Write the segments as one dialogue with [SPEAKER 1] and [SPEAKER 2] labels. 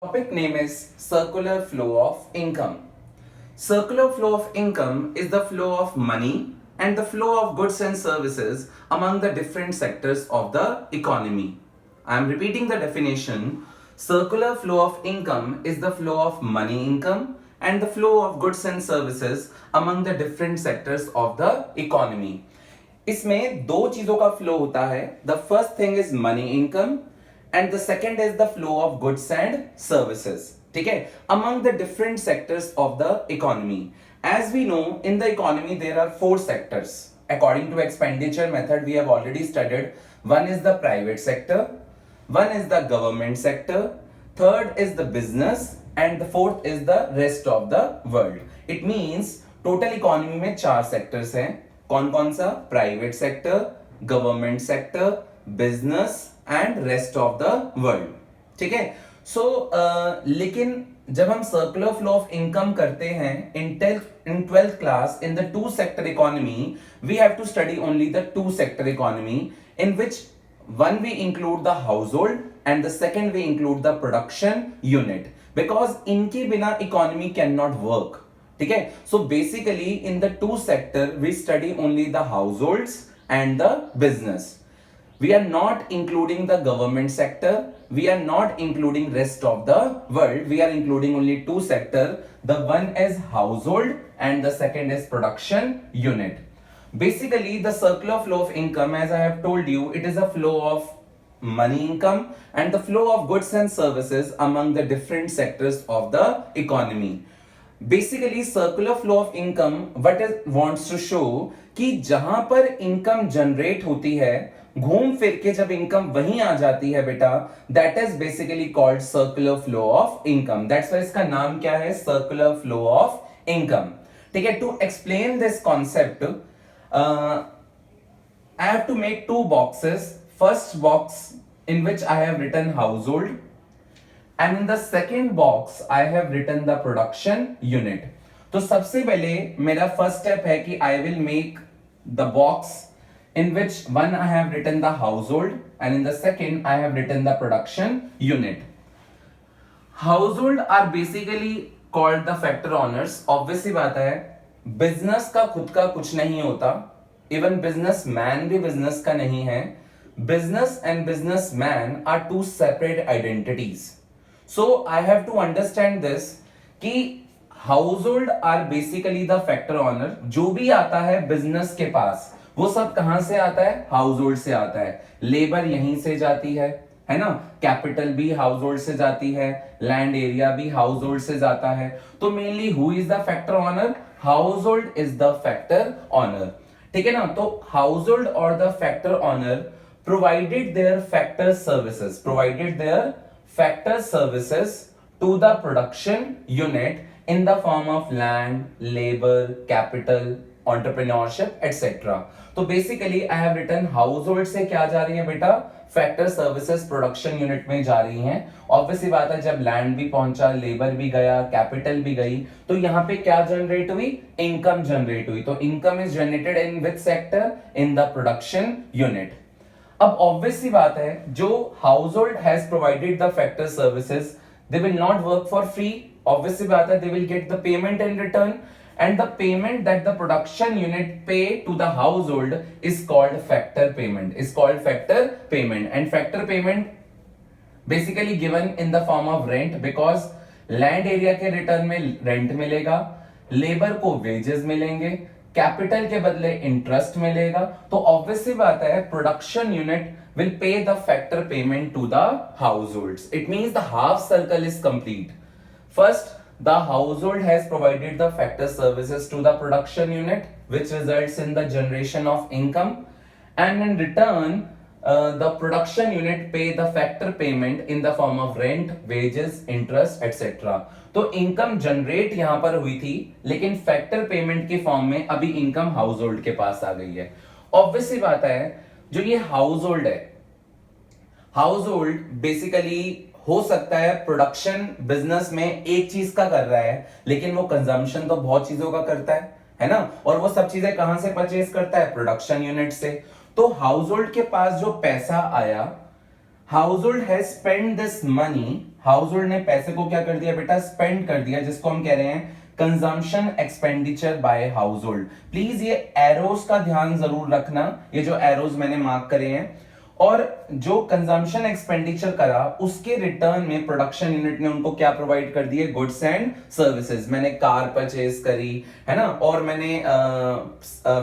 [SPEAKER 1] Topic name is circular flow of income. Circular flow of income is the flow of money and the flow of goods and services among the different sectors of the economy. I am repeating the definition. Circular flow of income is the flow of money income and the flow of goods and services among the different sectors of the economy. इसमें दो चीजों का flow होता है. The first thing is money income and the second is the flow of goods and services. ठीक है, among the different sectors of the economy. As we know, in the economy there are four sectors according to expenditure method we have already studied. One is the private sector, one is the government sector, third is the business and the fourth is the rest of the world. It means total economy में चार sectors हैं. कौन कौन सा? Private sector, government sector, business and rest of the world. ठीक है. सो लेकिन जब हम सर्कुलर फ्लो ऑफ इनकम करते हैं in 12th class in the two sector economy, we have to study only the two sector economy in which one we include the household and the second we include the production unit, because इनके बिना economy cannot work. ठीक है. So basically in the two sector we study only the households and the business. We are not including the government sector. We are not including rest of the world. We are including only two sector. The one is household and the second is production unit. Basically, the circular flow of income, as I have told you, it is a flow of money income and the flow of goods and services among the different sectors of the economy. Basically circular flow of income what is wants to show कि जहां पर income generate होती है, घूम फिर के जब income वहीं आ जाती है बेटा, that is basically called circular flow of income. That's why इसका नाम क्या है? Circular flow of income. ठीक है. To explain this concept I have to make two boxes. First box in which I have written household, and in the second box I have written the production unit. तो सबसे पहले मेरा first step है कि I will make the box in which one I have written the household and in the second I have written the production unit. Household are basically called the factor owners. Obviously बात है, business का खुद का कुछ नहीं होता. Even businessman भी business का नहीं है. Business and businessman are two separate identities. So I have to understand this कि household are basically the factor owner. जो भी आता है बिजनेस के पास, वो सब कहां से आता है? हाउसहोल्ड से आता है. लेबर यहीं से जाती है ना. कैपिटल भी हाउसहोल्ड से जाती है, लैंड एरिया भी हाउसहोल्ड से जाता है. तो mainly who is the factor owner? Household is the factor owner. ठीक है ना. तो हाउसहोल्ड और the factor owner provided their factor services, factor services to the production unit in the form of land, labor, capital, entrepreneurship, etc. तो basically I have written household से क्या जा रही है बेटा? फैक्टर सर्विसेज प्रोडक्शन यूनिट में जा रही हैं. ऑब्वियसली बात है, जब लैंड भी पहुंचा, लेबर भी गया, कैपिटल भी गई, तो यहाँ पे क्या जनरेट हुई? इनकम जनरेट हुई. तो income is generated in which sector? In the production unit. अब ऑब्वियसली बात है, जो household has provided the factor services, they will not work for free. Obviously बात है, they will get the payment in return, and the payment that the production unit pay to the household is called factor payment. And factor payment basically given in the form of rent, because land area के return में rent मिलेगा, labour को wages मिलेंगे, capital के बदले interest मिलेगा. तो obviously बात है, production unit will pay the factor payment to the households. It means the half circle is complete. First, the household has provided the factor services to the production unit, which results in the generation of income, and in return the production unit pay the factor payment in the form of rent, wages, interest, etc. तो income generate यहां पर हुई थी, लेकिन factor payment के form में अभी income household के पास आ गई है. ऑब्वियसली बात है, जो ये हाउसहोल्ड है, हाउसहोल्ड बेसिकली हो सकता है प्रोडक्शन बिजनेस में एक चीज का कर रहा है, लेकिन वो कंजम्पशन तो बहुत चीजों का करता है ना. और वो सब चीजें कहां से परचेज करता है? प्रोडक्शन यूनिट से. तो हाउसहोल्ड के पास जो पैसा आया, household has spent this money house hold ने पैसे को क्या कर दिया बेटा, स्पेंड कर दिया, जिसको हम कह रहे हैं consumption expenditure bye house hold. Please ये एरोस का ध्यान जरूर रखना, ये जो एरोस मैंने मार्क करे हैं। और जो कंजम्पशन एक्सपेंडिचर करा उसके रिटर्न में प्रोडक्शन यूनिट ने उनको क्या प्रोवाइड कर दिए, गुड्स एंड सर्विसेज। मैंने कार परचेज करी है ना, और मैंने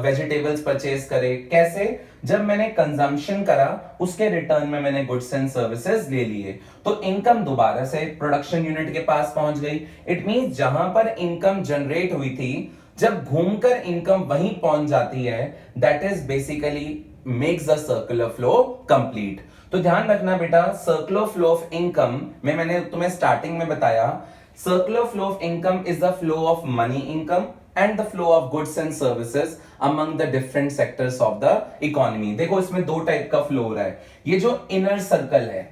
[SPEAKER 1] वेजिटेबल्स परचेज करे। कैसे, जब मैंने कंजम्पशन करा उसके रिटर्न में मैंने गुड्स एंड सर्विसेज ले लिए, तो इनकम दोबारा से प्रोडक्शन यूनिट के पास पहुंच गई। इट मींस जहां पर इनकम जनरेट हुई थी, जब घूमकर इनकम वहीं पहुंच जाती है, that is basically makes the circular flow complete. तो ध्यान रखना बेटा, सर्कुलर फ्लो ऑफ इनकम में मैंने तुम्हें स्टार्टिंग में बताया, circular flow of income is the flow of money income and the flow of goods and services among the different sectors of the economy। देखो इसमें दो टाइप का फ्लो हो रहा है। ये जो इनर सर्कल है,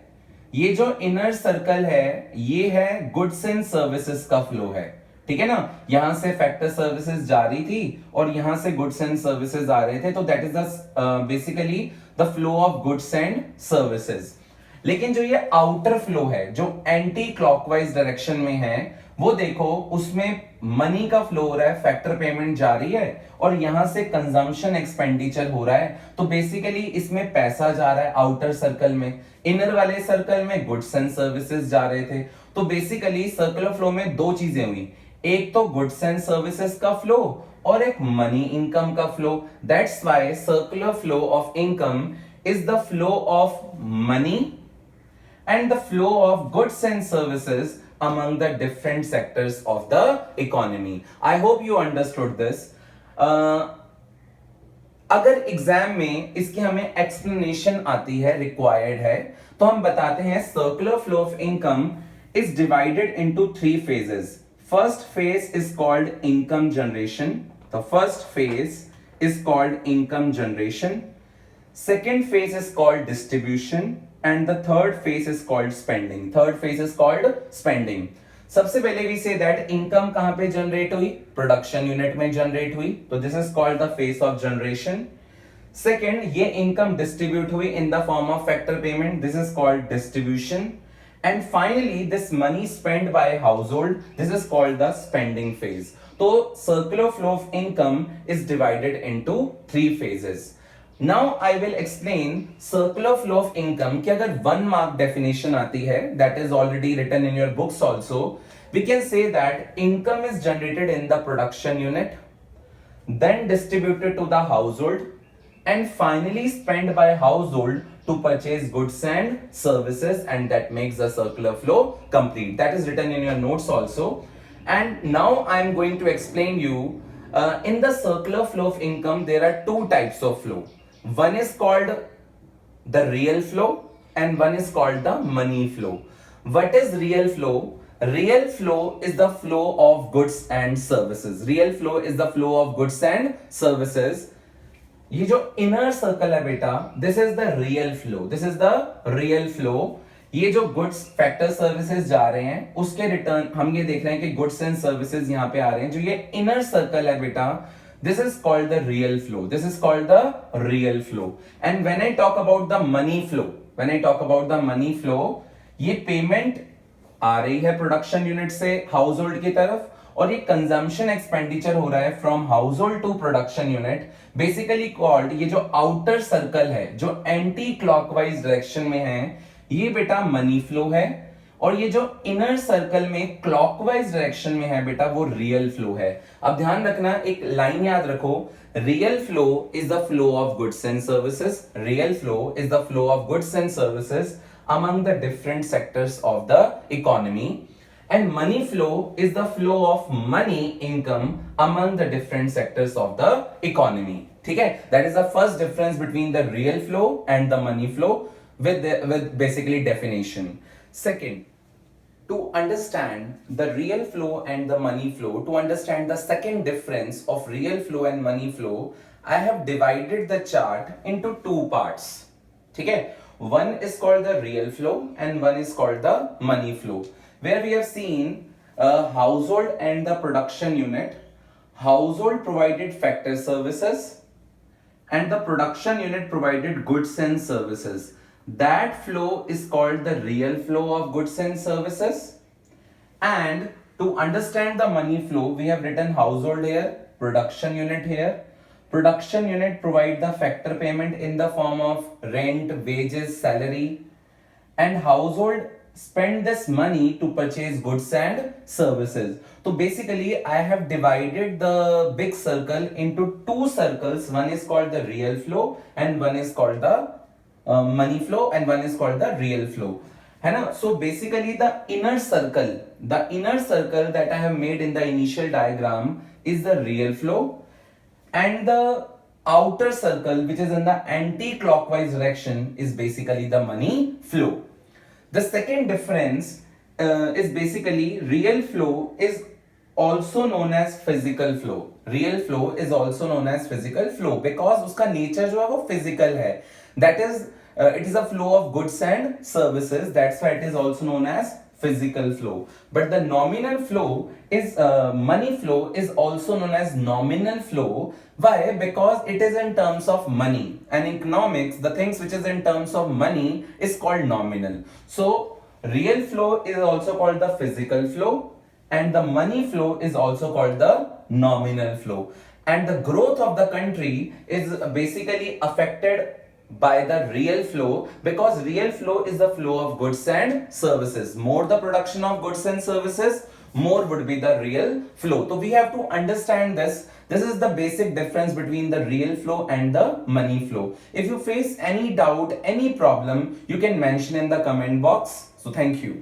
[SPEAKER 1] ये जो इनर सर्कल है, ये है गुड्स एंड सर्विसेज का फ्लो है, ठीक है ना। यहां से फैक्टर सर्विसेज जा रही थी और यहां से गुड्स एंड सर्विसेज आ रहे थे, तो that is the basically the flow of goods and services. लेकिन जो ये आउटर फ्लो है, जो एंटी क्लॉकवाइज डायरेक्शन में है, वो देखो उसमें मनी का फ्लो हो रहा है, फैक्टर पेमेंट जा रही है और यहां से कंजम्पशन एक्सपेंडिचर हो रहा है। तो बेसिकली इसमें पैसा जा रहा है आउटर सर्कल में, इनर वाले सर्कल में गुड्स एंड सर्विसेज जा रहे थे। तो बेसिकली सर्कुलर फ्लो में दो चीजें हुई, एक तो गुड्स एंड सर्विसेज का फ्लो और एक मनी इनकम का flow. That's why circular flow of income is the flow of money and the flow of goods and services among the different sectors of the economy। I hope you understood this। अगर exam में इसकी हमें explanation आती है, required है, तो हम बताते हैं circular flow of income is divided into three phases. First phase is called income generation, the first phase is called income generation, second phase is called distribution and the third phase is called spending। third phase is called spending। सबसे पहले we say that income कहां पे generate हुई, production unit में generate हुई, तो this is called the phase of generation. Second, ये income distribute हुई in the form of factor payment, this is called distribution. And finally this money spend by household, this is called the spending phase. तो circular flow of income is divided into three phases. Now I will explain circular flow of income कि अगर 1 mark definition आती है, that is already written in your books also, we can say that income is generated in the production unit, then distributed to the household and finally spent by household to purchase goods and services, and that makes the circular flow complete। That is written in your notes also। And now I am going to explain you in the circular flow of income there are two types of flow। One is called the real flow and one is called the money flow। What is real flow? Real flow is the flow of goods and services। Real flow is the flow of goods and services। ये जो inner circle है बेटा, this is the real flow। This is the real flow। ये जो goods factor services जा रहे हैं उसके रिटर्न हम ये देख रहे हैं कि गुड्स एंड सर्विसेज यहाँ पे आ रहे हैं। जो ये इनर सर्कल है बेटा, this is called the real flow। this is called the real flow। and when I talk about the money flow, when I talk about the money flow, ये payment आ रही है प्रोडक्शन यूनिट से household की तरफ और ये consumption expenditure हो रहा है from household to production unit, basically called, ये जो आउटर सर्कल है जो एंटी क्लॉकवाइज डायरेक्शन में है, ये बेटा मनी फ्लो है। और ये जो इनर सर्कल में क्लॉकवाइज डायरेक्शन में है बेटा, वो रियल फ्लो है। अब ध्यान रखना, एक लाइन याद रखो, real flow is the flow of goods and services. Real flow is the flow of goods and services among the different sectors of the economy. And money flow is the flow of money income among the different sectors of the economy. ठीक है, that is the first difference between the real flow and the money flow with basically definition। Second, to understand the real flow and the money flow, to understand the second difference of real flow and money flow, I have divided the chart into two parts। ठीक है, one is called the real flow and one is called the money flow, where we have seen household and the production unit। Household provided factor services and the production unit provided goods and services। that flow is called the real flow of goods and services. And to understand the money flow, we have written household here, production unit here. Production unit provide the factor payment in the form of rent, wages, salary, and household spend this money to purchase goods and services. So basically I have divided the big circle into two circles. One is called the real flow and one is called the money flow, and one is called the real flow. है ना? So basically the inner circle that I have made in the initial diagram is the real flow, and the outer circle which is in the anti-clockwise direction is basically the money flow. The second difference is basically real flow is also known as physical flow. Real flow is also known as physical flow because उसका nature जो है वो physical है. That is, it is a flow of goods and services. That's why it is also known as physical flow. But the nominal flow is money flow is also known as nominal flow. Why? Because it is in terms of money, and in economics the things which is in terms of money is called nominal. So real flow is also called the physical flow, and the money flow is also called the nominal flow. And the growth of the country is basically affected by the real flow, because real flow is the flow of goods and services. More the production of goods and services, more would be the real flow. So we have to understand this. This is the basic difference between the real flow and the money flow. If you face any doubt, any problem, you can mention in the comment box. So thank you.